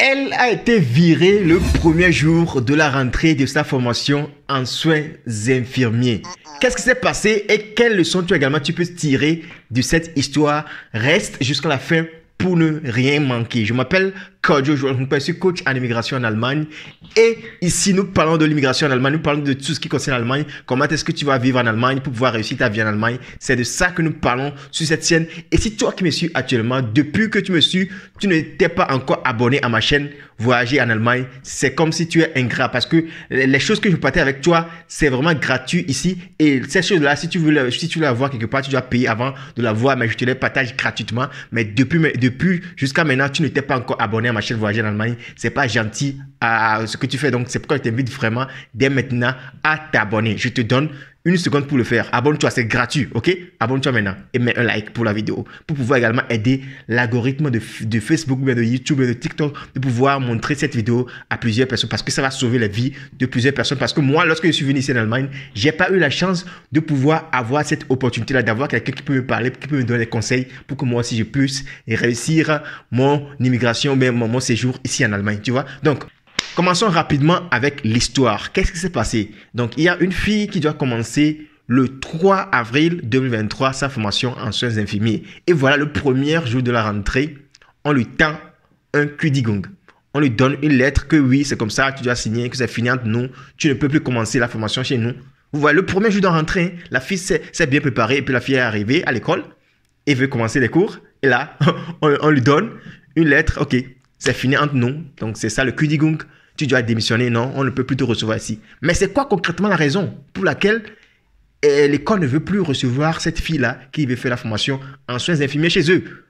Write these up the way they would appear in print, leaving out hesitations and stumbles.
Elle a été virée le premier jour de la rentrée de sa formation en soins infirmiers. Qu'est-ce qui s'est passé et quelles leçons tu peux tirer de cette histoire? Reste jusqu'à la fin pour ne rien manquer. Je m'appelle Kojo, je suis coach en immigration en Allemagne. Et ici, nous parlons de l'immigration en Allemagne, nous parlons de tout ce qui concerne l'Allemagne. Comment est-ce que tu vas vivre en Allemagne pour pouvoir réussir ta vie en Allemagne? C'est de ça que nous parlons sur cette chaîne. Et si toi qui me suis actuellement, depuis que tu me suis, tu n'étais pas encore abonné à ma chaîne Voyager en Allemagne, c'est comme si tu es ingrat parce que les choses que je partage avec toi, c'est vraiment gratuit ici. Et ces choses-là, si tu veux la voir quelque part, tu dois payer avant de la voir, mais je te les partage gratuitement. Mais depuis jusqu'à maintenant, tu n'étais pas encore abonné à ma chaîne Voyager en Allemagne. C'est pas gentil à ce que tu fais. Donc, c'est pourquoi je t'invite vraiment dès maintenant à t'abonner. Je te donne une seconde pour le faire. Abonne-toi, c'est gratuit, ok? Abonne-toi maintenant et mets un like pour la vidéo pour pouvoir également aider l'algorithme de Facebook, de YouTube, de TikTok, de pouvoir montrer cette vidéo à plusieurs personnes parce que ça va sauver la vie de plusieurs personnes. Parce que moi, lorsque je suis venu ici en Allemagne, j'ai pas eu la chance de pouvoir avoir cette opportunité-là, d'avoir quelqu'un qui peut me parler, qui peut me donner des conseils pour que moi aussi je puisse réussir mon immigration, mon séjour ici en Allemagne, tu vois? Donc, commençons rapidement avec l'histoire. Qu'est-ce qui s'est passé? Donc, il y a une fille qui doit commencer le 3 avril 2023 sa formation en soins infirmiers. Et voilà, le premier jour de la rentrée, on lui tend un Kündigung. On lui donne une lettre que oui, c'est comme ça, tu dois signer, que c'est fini entre nous. Tu ne peux plus commencer la formation chez nous. Vous voyez, le premier jour de rentrée, la fille s'est bien préparée et puis la fille est arrivée à l'école et veut commencer les cours. Et là, on lui donne une lettre, ok, c'est fini entre nous. Donc, c'est ça le Kündigung. Tu dois démissionner, non, on ne peut plus te recevoir ici. Mais c'est quoi concrètement la raison pour laquelle l'école ne veut plus recevoir cette fille-là qui veut faire la formation en soins infirmiers chez eux?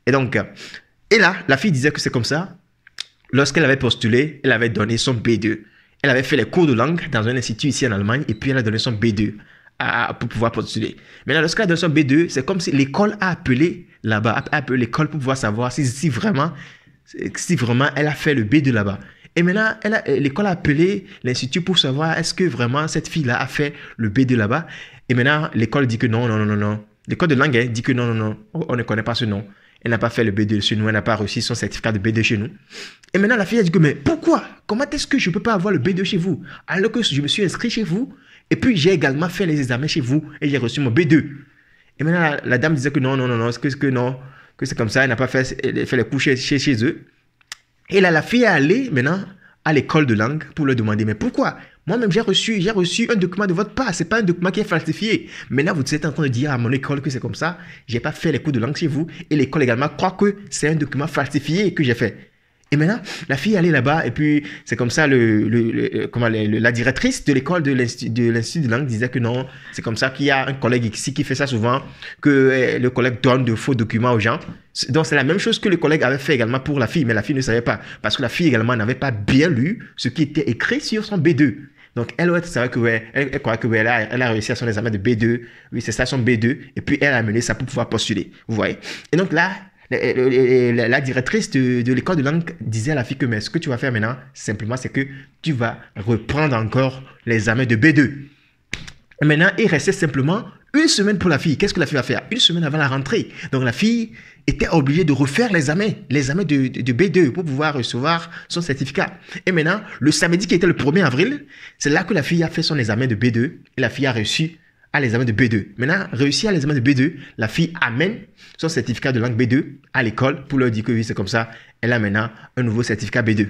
Et donc, là, la fille disait que c'est comme ça. Lorsqu'elle avait postulé, elle avait donné son B2. Elle avait fait les cours de langue dans un institut ici en Allemagne et puis elle a donné son B2 pour pouvoir postuler. Maintenant, lorsqu'elle a donné son B2, c'est comme si l'école a appelé là-bas, a appelé l'école pour pouvoir savoir si vraiment elle a fait le B2 là-bas. Et maintenant, l'école a appelé l'institut pour savoir est-ce que vraiment cette fille-là a fait le B2 là-bas. Et maintenant, l'école dit que non. L'école de langue dit que non, on ne connaît pas ce nom. Elle n'a pas fait le B2 chez nous, elle n'a pas reçu son certificat de B2 chez nous. Et maintenant, la fille a dit que mais pourquoi? Comment est-ce que je ne peux pas avoir le B2 chez vous? Alors que je me suis inscrit chez vous et puis j'ai également fait les examens chez vous et j'ai reçu mon B2. Et maintenant, la dame disait que non, que c'est comme ça, elle n'a pas fait les cours chez eux. Et là, la fille est allée maintenant à l'école de langue pour leur demander, mais pourquoi? Moi-même, j'ai reçu un document de votre part. Ce n'est pas un document qui est falsifié. Maintenant, vous êtes en train de dire à mon école que c'est comme ça. Je n'ai pas fait les cours de langue chez vous. Et l'école également croit que c'est un document falsifié que j'ai fait. Et maintenant, la fille est allée là-bas et puis c'est comme ça, la directrice de l'école de l'Institut de langue disait que non, c'est comme ça qu'il y a un collègue ici qui fait ça souvent, que le collègue donne de faux documents aux gens. Donc c'est la même chose que le collègue avait fait également pour la fille, mais la fille ne savait pas parce que la fille également n'avait pas bien lu ce qui était écrit sur son B2. Donc elle savait que elle croyait qu'elle a réussi à son examen de B2, oui c'est ça son B2, et puis elle a mené ça pour pouvoir postuler, vous voyez. Et donc là, la directrice de l'école de langue disait à la fille que mais ce que tu vas faire maintenant, simplement, c'est que tu vas reprendre encore l'examen de B2. Et maintenant, il restait simplement une semaine pour la fille. Qu'est-ce que la fille va faire? Une semaine avant la rentrée. Donc, la fille était obligée de refaire l'examen de B2 pour pouvoir recevoir son certificat. Et maintenant, le samedi qui était le 1er avril, c'est là que la fille a fait son examen de B2 et la fille a reçu à l'examen de B2. Maintenant, réussi à l'examen de B2, la fille amène son certificat de langue B2 à l'école pour leur dire que oui, c'est comme ça. Elle a maintenant un nouveau certificat B2.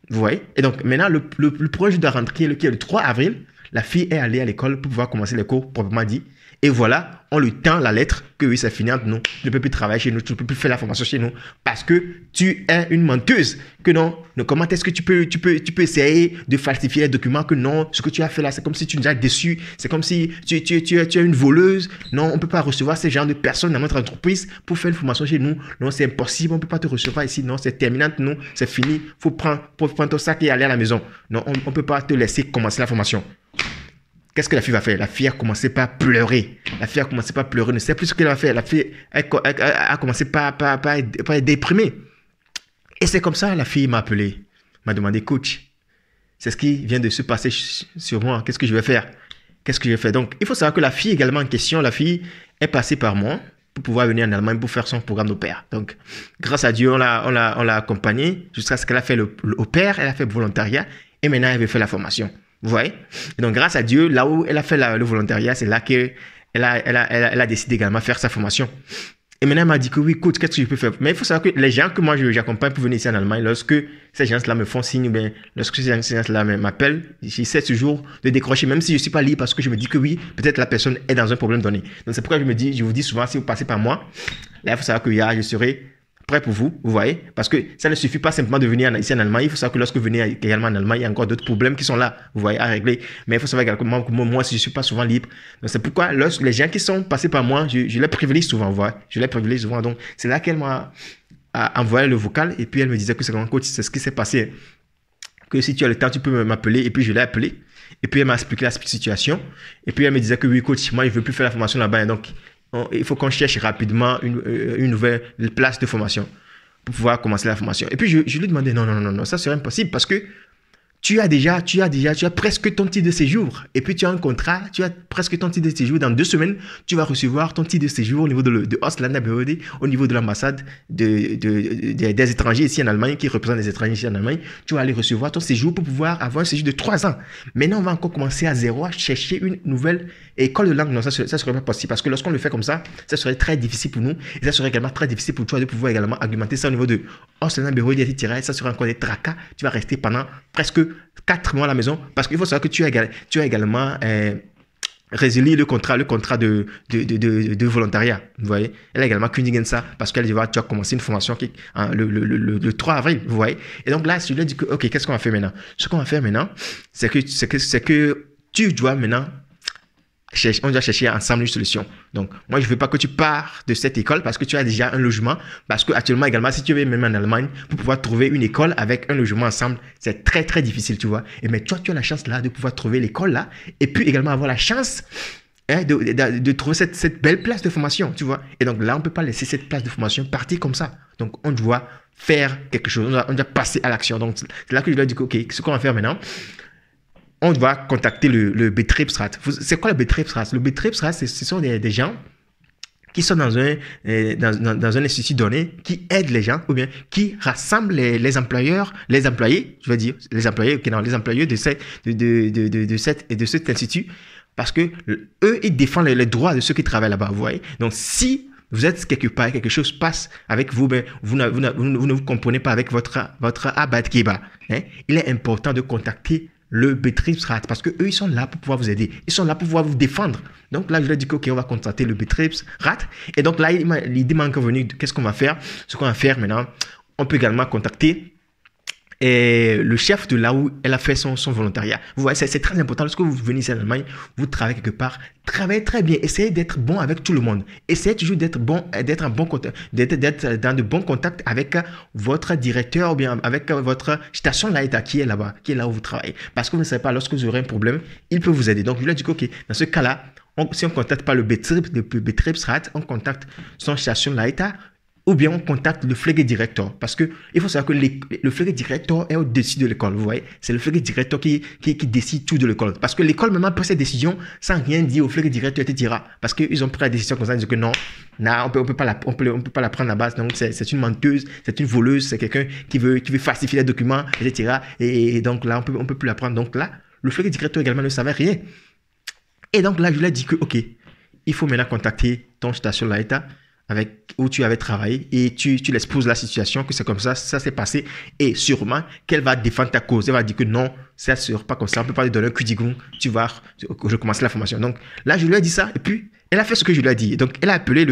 Vous voyez? Et donc, maintenant, le premier jour de la rentrée, qui est le 3 avril, la fille est allée à l'école pour pouvoir commencer les cours, proprement dit. Et voilà, on lui tend la lettre que oui, c'est fini entre nous. Tu ne peux plus travailler chez nous, tu ne peux plus faire la formation chez nous parce que tu es une menteuse. Que non, comment est-ce que tu peux essayer de falsifier les documents? Que non, ce que tu as fait là, c'est comme si tu nous as déçus. C'est comme si tu es une voleuse. Non, on ne peut pas recevoir ce genre de personnes dans notre entreprise pour faire une formation chez nous. Non, c'est impossible, on ne peut pas te recevoir ici. Non, c'est terminé entre nous, c'est fini. Il faut prendre ton sac et aller à la maison. Non, on ne peut pas te laisser commencer la formation. Qu'est-ce que la fille va faire? La fille a commencé par pleurer. La fille a commencé par pleurer, ne sait plus ce qu'elle va faire. La fille a commencé par être déprimée. Et c'est comme ça, la fille m'a appelé, m'a demandé, coach, c'est ce qui vient de se passer sur moi. Qu'est-ce que je vais faire? Qu'est-ce que je vais faire? Donc, il faut savoir que la fille également en question, la fille est passée par moi pour pouvoir venir en Allemagne pour faire son programme au pair. Donc, grâce à Dieu, on l'a accompagnée jusqu'à ce qu'elle a fait le au pair, elle a fait le volontariat et maintenant elle veut faire la formation. Vous voyez? Et donc, grâce à Dieu, là où elle a fait le volontariat, c'est là qu'elle a décidé également de faire sa formation. Et maintenant, elle m'a dit que oui, écoute, qu'est-ce que je peux faire? Mais il faut savoir que les gens que moi j'accompagne pour venir ici en Allemagne, lorsque ces gens-là me font signe, ou bien lorsque ces gens-là m'appellent, j'essaie toujours de décrocher, même si je ne suis pas libre, parce que je me dis que oui, peut-être la personne est dans un problème donné. Donc c'est pourquoi je vous dis souvent, si vous passez par moi, là, il faut savoir que je serai prêt pour vous, vous voyez, parce que ça ne suffit pas simplement de venir ici en Allemagne. Il faut savoir que lorsque vous venez également en Allemagne, il y a encore d'autres problèmes qui sont là, vous voyez, à régler. Mais il faut savoir également que moi, si je ne suis pas souvent libre, donc c'est pourquoi les gens qui sont passés par moi, je les privilégie souvent, vous voyez, je les privilégie souvent. Donc c'est là qu'elle m'a envoyé le vocal et puis elle me disait que c'est vraiment coach, c'est ce qui s'est passé, que si tu as le temps, tu peux m'appeler. Et puis je l'ai appelé et puis elle m'a expliqué la situation et puis elle me disait que oui, coach, moi, je ne veux plus faire la formation là-bas, et donc il faut qu'on cherche rapidement une nouvelle place de formation pour pouvoir commencer la formation. Et puis, je lui demandais, non, ça serait impossible parce que tu as presque ton titre de séjour. Et puis, tu as un contrat, tu as presque ton titre de séjour. Dans 2 semaines, tu vas recevoir ton titre de séjour au niveau de Auslanderbehörde, au niveau de l'ambassade des étrangers ici en Allemagne, qui représentent les étrangers ici en Allemagne. Tu vas aller recevoir ton séjour pour pouvoir avoir un séjour de 3 ans. Maintenant, on va encore commencer à zéro, à chercher une nouvelle école de langue. Non, ça serait pas possible parce que lorsqu'on le fait comme ça serait très difficile pour nous. Et ça serait également très difficile pour toi de pouvoir également argumenter ça au niveau de Auslanderbehörde, etc. Ça serait encore des tracas. Tu vas rester pendant presque 4 mois à la maison parce qu'il faut savoir que tu as également résilié le contrat de volontariat. Vous voyez, elle a également kündigen ça parce qu'elle va tu as commencé une formation le 3 avril. Vous voyez, et donc là, je lui ai dit que ok, qu'est-ce qu'on va faire maintenant? Ce qu'on va faire maintenant, c'est que tu dois maintenant on doit chercher ensemble une solution. Donc, moi, je ne veux pas que tu pars de cette école parce que tu as déjà un logement. Parce que actuellement également, si tu veux même en Allemagne, pour pouvoir trouver une école avec un logement ensemble, c'est très, très difficile, tu vois. Et mais toi, tu as la chance là de pouvoir trouver l'école là et puis également avoir la chance de trouver cette belle place de formation, tu vois. Et donc là, on ne peut pas laisser cette place de formation partir comme ça. Donc, on doit faire quelque chose. On doit passer à l'action. Donc, c'est là que je lui ai dit, OK, ce qu'on va faire maintenant, on va contacter le Betriebsrat. C'est quoi le Betriebsrat? Le Betriebsrat, ce sont des gens qui sont dans un institut donné, qui aident les gens, ou bien qui rassemblent les employés, je veux dire, les employés de cet institut, parce que eux, ils défendent les droits de ceux qui travaillent là-bas, vous voyez. Donc, si vous êtes quelque part, quelque chose passe avec vous, ben, vous ne vous comprenez pas avec votre Arbeitgeber, hein, il est important de contacter le Betriebsrat, parce que eux ils sont là pour pouvoir vous aider, ils sont là pour pouvoir vous défendre. Donc là je lui ai dit que ok, on va contacter le Betriebsrat, et donc là l'idée m'a encore venu, qu'est-ce qu'on va faire? Ce qu'on va faire maintenant, on peut également contacter le chef de là où elle a fait son volontariat. Vous voyez, c'est très important. Lorsque vous venez ici en Allemagne, vous travaillez quelque part, travaillez très bien. Essayez d'être bon avec tout le monde. Essayez toujours d'être dans de bons contacts avec votre directeur ou bien avec votre station Leiter qui est là-bas, qui est là où vous travaillez. Parce que vous ne savez pas, lorsque vous aurez un problème, il peut vous aider. Donc, je lui ai dit que, ok, dans ce cas-là, si on ne contacte pas le Betriebsrat, on contacte son station Leiter, ou bien on contacte le Pflegedirektor. Parce qu'il faut savoir que le Pflegedirektor est au-dessus de l'école, vous voyez. C'est le Pflegedirektor qui décide tout de l'école. Parce que l'école maintenant prend ses décisions sans rien dire au Pflegedirektor, etc. Parce qu'ils ont pris la décision comme ça, ils disent que non, on peut pas la prendre là-bas. Donc c'est une menteuse, c'est une voleuse, c'est quelqu'un qui veut falsifier les documents, etc. Et donc là, on peut plus la prendre. Donc là, le Pflegedirektor également ne savait rien. Et donc là, je lui ai dit que, ok, il faut maintenant contacter ton station Leiter où tu avais travaillé et tu l'exposes la situation, que c'est comme ça s'est passé, et sûrement qu'elle va défendre ta cause. Elle va dire que non, ça ne sera pas comme ça, on ne peut pas lui donner un Kündigung, tu vas recommencer la formation. Donc là, je lui ai dit ça, et puis elle a fait ce que je lui ai dit. Donc elle a appelé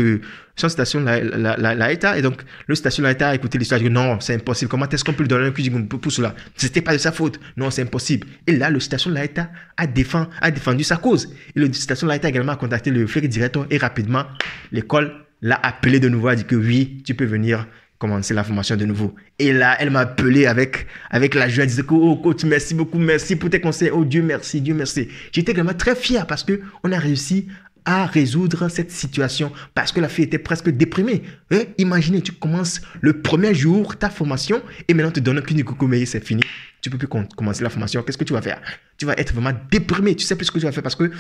son station Leiter, et donc le station Leiter a écouté l'histoire, il a dit non, c'est impossible, comment est-ce qu'on peut lui donner un Kündigung pour cela? C'était pas de sa faute, non, c'est impossible. Et là, le station Leiter a défendu sa cause. Et le station Leiter également a contacté le Pflegedirektor, et rapidement, l'école l'a appelé de nouveau, a dit que oui, tu peux venir commencer la formation de nouveau. Et là, elle m'a appelé avec la joie, elle disait que oh coach, merci beaucoup, merci pour tes conseils, oh Dieu merci, Dieu merci. J'étais également très fier parce qu'on a réussi à résoudre cette situation parce que la fille était presque déprimée. Imaginez, tu commences le premier jour ta formation et maintenant on te donne qu'une coucou, mais c'est fini. Tu peux plus commencer la formation. Qu'est-ce que tu vas faire? Tu vas être vraiment déprimé. Tu sais plus ce que tu vas faire parce que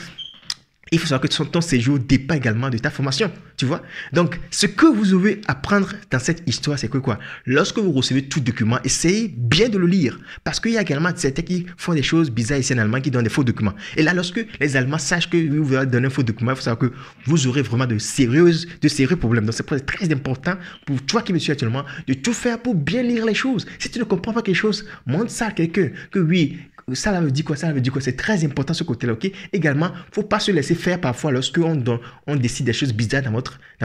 Il faut savoir que ton séjour dépend également de ta formation, tu vois. Donc, ce que vous devez apprendre dans cette histoire, c'est que quoi? Lorsque vous recevez tout document, essayez bien de le lire. Parce qu'il y a également certains qui font des choses bizarres ici en Allemagne, qui donnent des faux documents. Et là, lorsque les Allemands sachent que vous allez donner un faux document, il faut savoir que vous aurez vraiment de sérieux problèmes. Donc, c'est très important pour toi qui me suis actuellement de tout faire pour bien lire les choses. Si tu ne comprends pas quelque chose, montre ça à quelqu'un. Que oui, ça veut dire quoi, ça veut dire quoi. C'est très important ce côté-là, ok? Également, faut pas se laisser faire parfois lorsque on décide des choses bizarres dans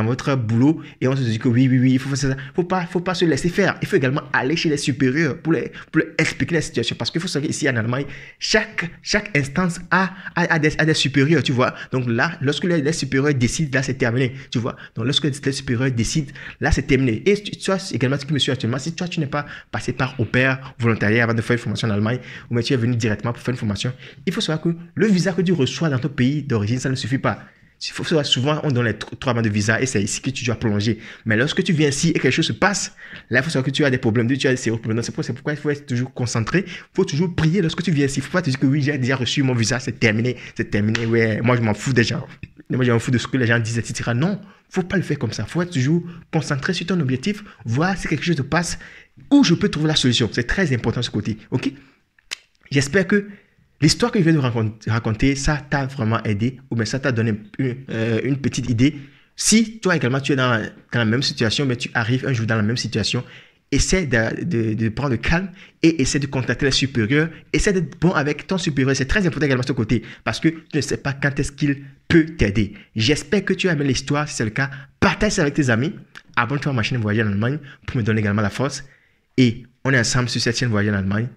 votre boulot et on se dit que oui, il faut faire ça. Faut pas se laisser faire. Il faut également aller chez les supérieurs pour leur expliquer la situation. Parce qu'il faut savoir qu'ici en Allemagne, chaque instance a des supérieurs, tu vois. Donc là, lorsque les supérieurs décident, là, c'est terminé, tu vois. Donc lorsque les supérieurs décident, là, c'est terminé. Et toi, également, ce qui me suit actuellement, si toi, tu n'es pas passé par au pair volontariat avant de faire une formation en Allemagne, ou mais tu es venu directement pour faire une formation, il faut savoir que le visa que tu reçois dans ton pays d'origine, ça ne suffit pas. Il faut savoir, souvent, on donne les 3 mois de visa et c'est ici que tu dois prolonger. Mais lorsque tu viens ici et quelque chose se passe, là, il faut savoir que tu as des problèmes, tu as des sérieux problèmes. C'est pourquoi il faut être toujours concentré. Il faut toujours prier lorsque tu viens ici. Il ne faut pas te dire que oui, j'ai déjà reçu mon visa, c'est terminé, ouais, moi je m'en fous des gens. Moi je m'en fous de ce que les gens disent, etc. Non, il ne faut pas le faire comme ça. Il faut être toujours concentré sur ton objectif, voir si quelque chose se passe, où je peux trouver la solution. C'est très important ce côté, ok? J'espère que l'histoire que je viens de raconter, ça t'a vraiment aidé, ou bien ça t'a donné une petite idée. Si toi également tu es dans la même situation, mais tu arrives un jour dans la même situation, essaie de prendre le calme et essaie de contacter les supérieurs. Essaie d'être bon avec ton supérieur. C'est très important également de ce côté, parce que tu ne sais pas quand est-ce qu'il peut t'aider. J'espère que tu as aimé l'histoire. Si c'est le cas, partage ça avec tes amis. Abonne-toi à ma chaîne Voyager en Allemagne pour me donner également la force. Et on est ensemble sur cette chaîne Voyager en Allemagne.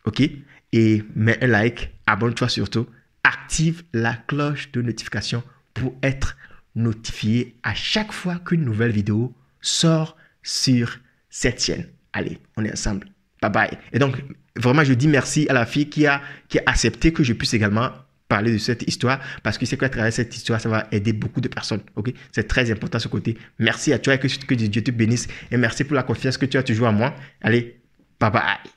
Ok? Et mets un like, abonne-toi surtout, active la cloche de notification pour être notifié à chaque fois qu'une nouvelle vidéo sort sur cette chaîne. Allez, on est ensemble. Bye bye. Et donc, vraiment, je dis merci à la fille qui a accepté que je puisse également parler de cette histoire, parce que c'est qu'à travers cette histoire, ça va aider beaucoup de personnes. Ok? C'est très important ce côté. Merci à toi et que Dieu te bénisse. Et merci pour la confiance que tu as toujours en moi. Allez, bye bye.